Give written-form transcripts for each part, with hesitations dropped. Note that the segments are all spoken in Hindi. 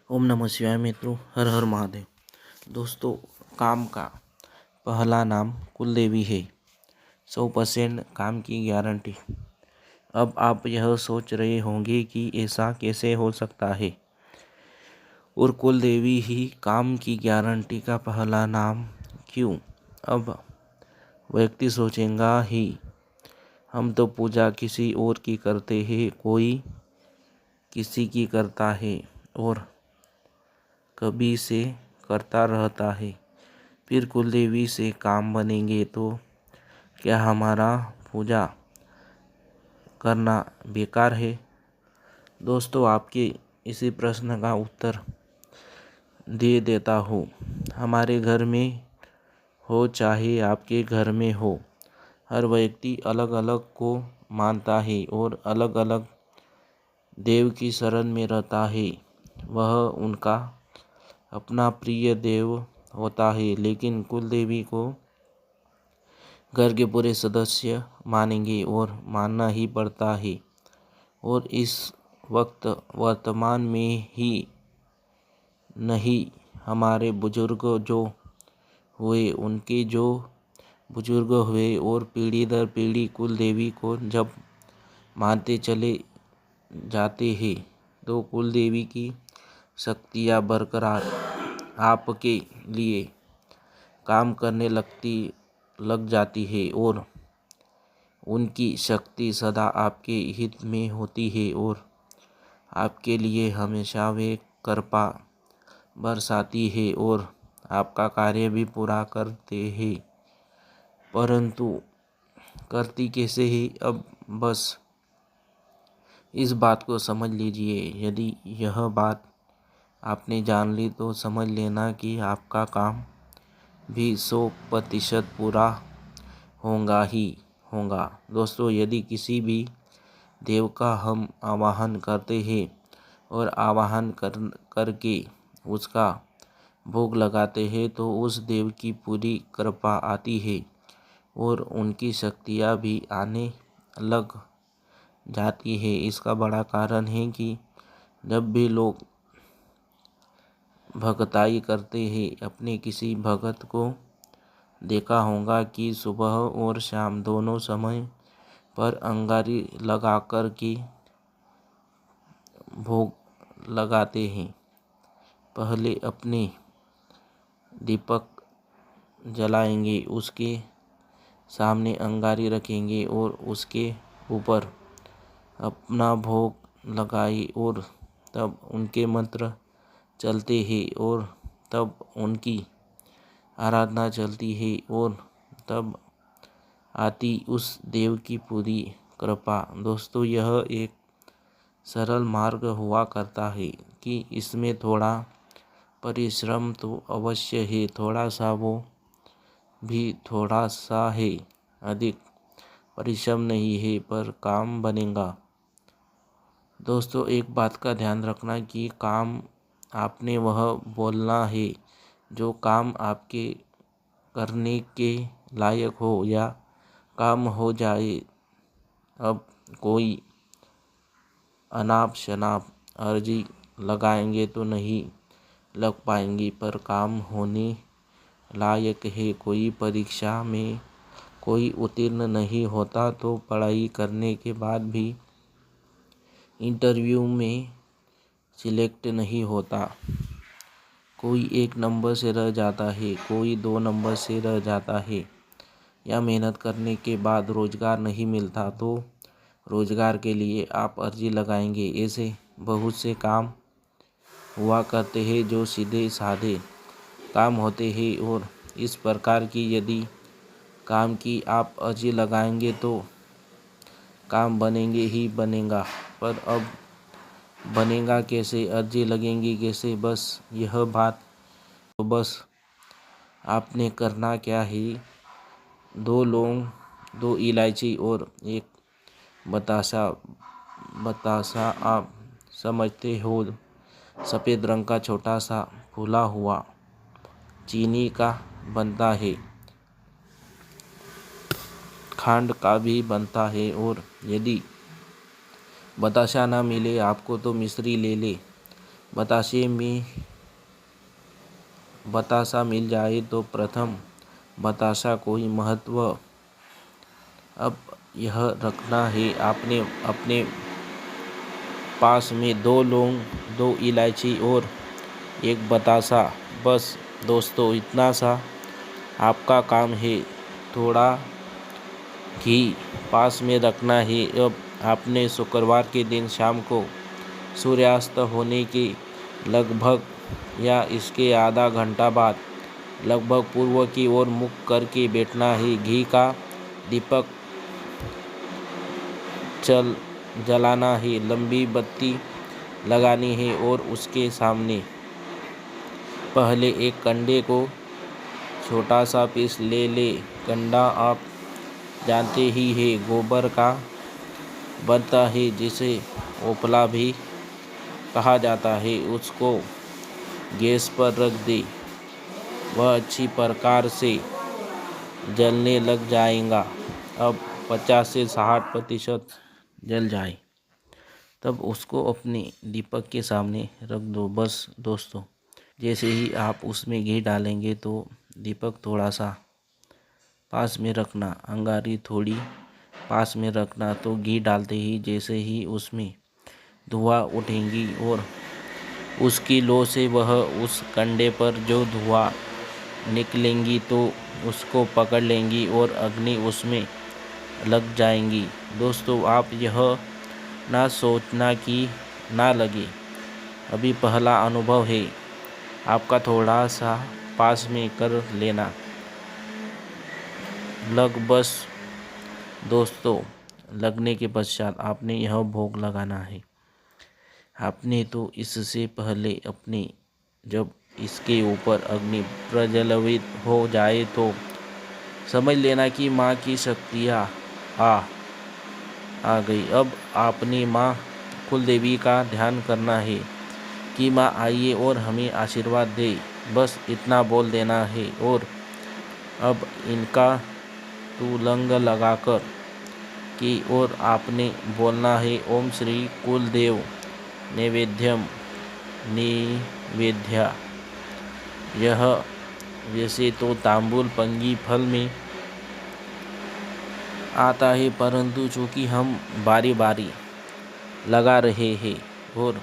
ओम नमः शिवाय मित्रों, हर हर महादेव। दोस्तों, काम का पहला नाम कुलदेवी है। 100% काम की गारंटी। अब आप यह सोच रहे होंगे कि ऐसा कैसे हो सकता है और कुलदेवी ही काम की गारंटी का पहला नाम क्यों? अब व्यक्ति सोचेगा ही, हम तो पूजा किसी और की करते हैं, कोई किसी की करता है और कभी से करता रहता है। फिर कुलदेवी से काम बनेंगे तो क्या हमारा पूजा करना बेकार है? दोस्तों, आपके इसी प्रश्न का उत्तर दे देता हूँ। हमारे घर में हो चाहे आपके घर में हो, हर व्यक्ति अलग अलग को मानता है और अलग अलग देव की शरण में रहता है। वह उनका अपना प्रिय देव होता है, लेकिन कुलदेवी को घर के पूरे सदस्य मानेंगे और मानना ही पड़ता है। और इस वक्त वर्तमान में ही नहीं, हमारे बुजुर्ग जो हुए, उनके जो बुजुर्ग हुए और पीढ़ी दर पीढ़ी कुलदेवी को जब मानते चले जाते हैं तो कुलदेवी की शक्तियाँ बरकरार आपके लिए काम करने लग जाती है और उनकी शक्ति सदा आपके हित में होती है और आपके लिए हमेशा वे कृपा बरसाती है और आपका कार्य भी पूरा करते हैं। परंतु करती कैसे है? अब बस इस बात को समझ लीजिए। यदि यह बात आपने जान ली तो समझ लेना कि आपका काम भी 100% पूरा होगा ही होगा। दोस्तों, यदि किसी भी देव का हम आवाहन करते हैं और आवाहन करके उसका भोग लगाते हैं तो उस देव की पूरी कृपा आती है और उनकी शक्तियाँ भी आने लग जाती है। इसका बड़ा कारण है कि जब भी लोग भगताई करते हैं, अपने किसी भगत को देखा होगा कि सुबह और शाम दोनों समय पर अंगारी लगा कर के भोग लगाते हैं। पहले अपने दीपक जलाएंगे, उसके सामने अंगारी रखेंगे और उसके ऊपर अपना भोग लगाए और तब उनके मंत्र चलते हैं और तब उनकी आराधना चलती है और तब आती उस देव की पूरी कृपा। दोस्तों, यह एक सरल मार्ग हुआ करता है कि इसमें थोड़ा परिश्रम तो अवश्य है, थोड़ा सा वो भी थोड़ा सा है, अधिक परिश्रम नहीं है, पर काम बनेगा। दोस्तों, एक बात का ध्यान रखना कि काम आपने वह बोलना है जो काम आपके करने के लायक हो या काम हो जाए। अब कोई अनाप शनाप अर्जी लगाएंगे तो नहीं लग पाएंगी, पर काम होने लायक है। कोई परीक्षा में कोई उत्तीर्ण नहीं होता तो पढ़ाई करने के बाद भी इंटरव्यू में सिलेक्ट नहीं होता। कोई 1 नंबर से रह जाता है, कोई 2 नंबर से रह जाता है, या मेहनत करने के बाद रोज़गार नहीं मिलता तो रोज़गार के लिए आप अर्जी लगाएंगे। ऐसे बहुत से काम हुआ करते हैं जो सीधे साधे काम होते हैं और इस प्रकार की यदि काम की आप अर्जी लगाएंगे तो काम बनेंगे ही बनेगा। पर अब बनेगा कैसे, अर्जी लगेंगी कैसे? बस यह बात तो बस आपने करना क्या है, 2 लौंग, 2 इलायची और 1 बतासा। बतासा आप समझते हो, सफ़ेद रंग का छोटा सा फूला हुआ चीनी का बनता है, खांड का भी बनता है। और यदि बताशा ना मिले आपको तो मिश्री ले ले। बतासे में बतासा मिल जाए तो प्रथम बतासा को ही महत्व। अब यह रखना है आपने अपने पास में 2 लौंग, 2 इलायची और 1 बतासा। बस दोस्तों इतना सा आपका काम है। थोड़ा घी पास में रखना है। अब आपने शुक्रवार के दिन शाम को सूर्यास्त होने के लगभग या इसके आधा घंटा बाद लगभग पूर्व की ओर मुख करके बैठना है। घी का दीपक जलाना है, लंबी बत्ती लगानी है और उसके सामने पहले एक कंडे को छोटा सा पीस ले। कंडा आप जानते ही है, गोबर का बनता है जिसे ओपला भी कहा जाता है। उसको गैस पर रख दे। वह अच्छी प्रकार से जलने लग जाएगा। अब 50 से 60% जल जाए तब उसको अपने दीपक के सामने रख दो। बस दोस्तों जैसे ही आप उसमें घी डालेंगे तो दीपक थोड़ा सा पास में रखना, अंगारी थोड़ी पास में रखना। तो घी डालते ही जैसे ही उसमें धुआं उठेंगी और उसकी लो से वह उस कंडे पर जो धुआं निकलेंगी तो उसको पकड़ लेंगी और अग्नि उसमें लग जाएंगी। दोस्तों आप यह ना सोचना कि ना लगे, अभी पहला अनुभव है आपका, थोड़ा सा पास में कर लेना लग। बस दोस्तों लगने के पश्चात आपने यह भोग लगाना है। आपने तो इससे पहले अपने जब इसके ऊपर अग्नि प्रज्वलित हो जाए तो समझ लेना कि माँ की शक्तियाँ आ गई। अब आपने माँ कुलदेवी का ध्यान करना है कि माँ आइए और हमें आशीर्वाद दे। बस इतना बोल देना है और अब इनका तुलंग लगाकर कि और आपने बोलना है ओम श्री कुलदेव नैवेद्यम निवेद्या। यह वैसे तो तांबूल पंगी फल में आता है, परंतु चूँकि हम बारी बारी लगा रहे हैं और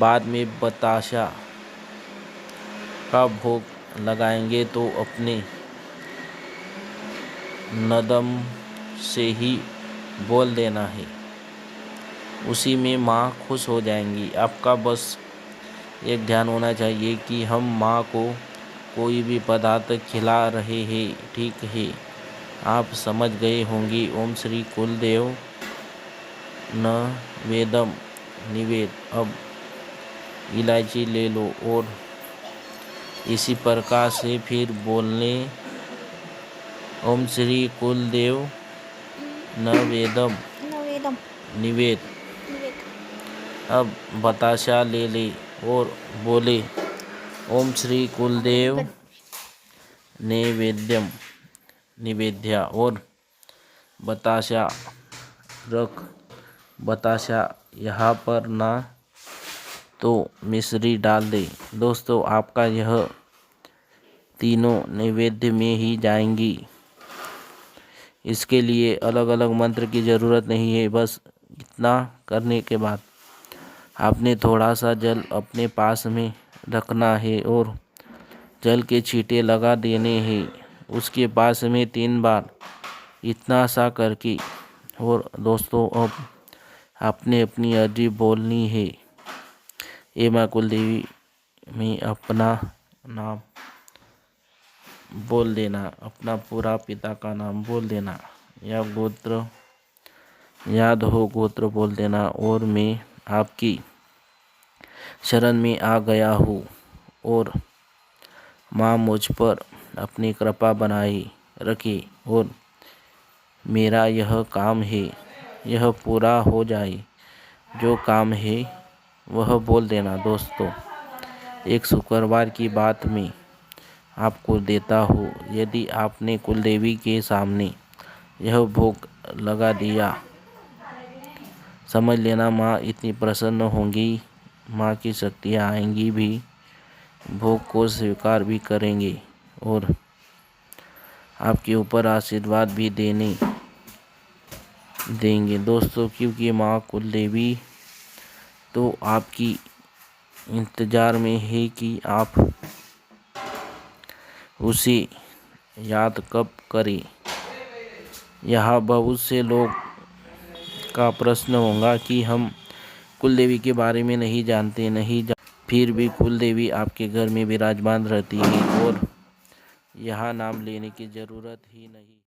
बाद में बताशा का भोग लगाएंगे तो अपने नदम से ही बोल देना है, उसी में माँ खुश हो जाएंगी। आपका बस एक ध्यान होना चाहिए कि हम माँ को कोई भी पदार्थ खिला रहे हैं, ठीक है, आप समझ गए होंगे। ओम श्री कुलदेव न वेदम निवेद। अब इलायची ले लो और इसी प्रकार से फिर बोलने ओम श्री कुलदेव न वेदम निवेद। अब बताशा ले और बोले ओम श्री कुलदेव नैवेद्यम निवेद्या और बताशा रख। बताशा यहाँ पर ना तो मिश्री डाल दे। दोस्तों आपका यह तीनों नैवेद्य में ही जाएंगी। इसके लिए अलग अलग मंत्र की ज़रूरत नहीं है। बस इतना करने के बाद आपने थोड़ा सा जल अपने पास में रखना है और जल के छींटे लगा देने हैं उसके पास में 3 बार, इतना सा करके। और दोस्तों अब आपने अपनी अर्जी बोलनी है। ए माँ कुलदेवी में अपना नाम बोल देना, अपना पूरा पिता का नाम बोल देना या गोत्र याद हो गोत्र बोल देना और मैं आपकी शरण में आ गया हूँ और माँ मुझ पर अपनी कृपा बनाए रखे और मेरा यह काम है यह पूरा हो जाए। जो काम है वह बोल देना। दोस्तों एक शुक्रवार की बात मैं आपको देता हूँ, यदि आपने कुलदेवी के सामने यह भोग लगा दिया, समझ लेना माँ इतनी प्रसन्न होंगी, माँ की शक्तियाँ आएंगी भी, भोग को स्वीकार भी करेंगे और आपके ऊपर आशीर्वाद भी देंगे दोस्तों, क्योंकि माँ कुल देवी तो आपकी इंतज़ार में है कि आप उसे याद कब करें। यहाँ बहुत से लोग का प्रश्न होगा कि हम कुल देवी के बारे में नहीं जानते, फिर भी कुल देवी आपके घर में विराजमान रहती है और यहाँ नाम लेने की ज़रूरत ही नहीं।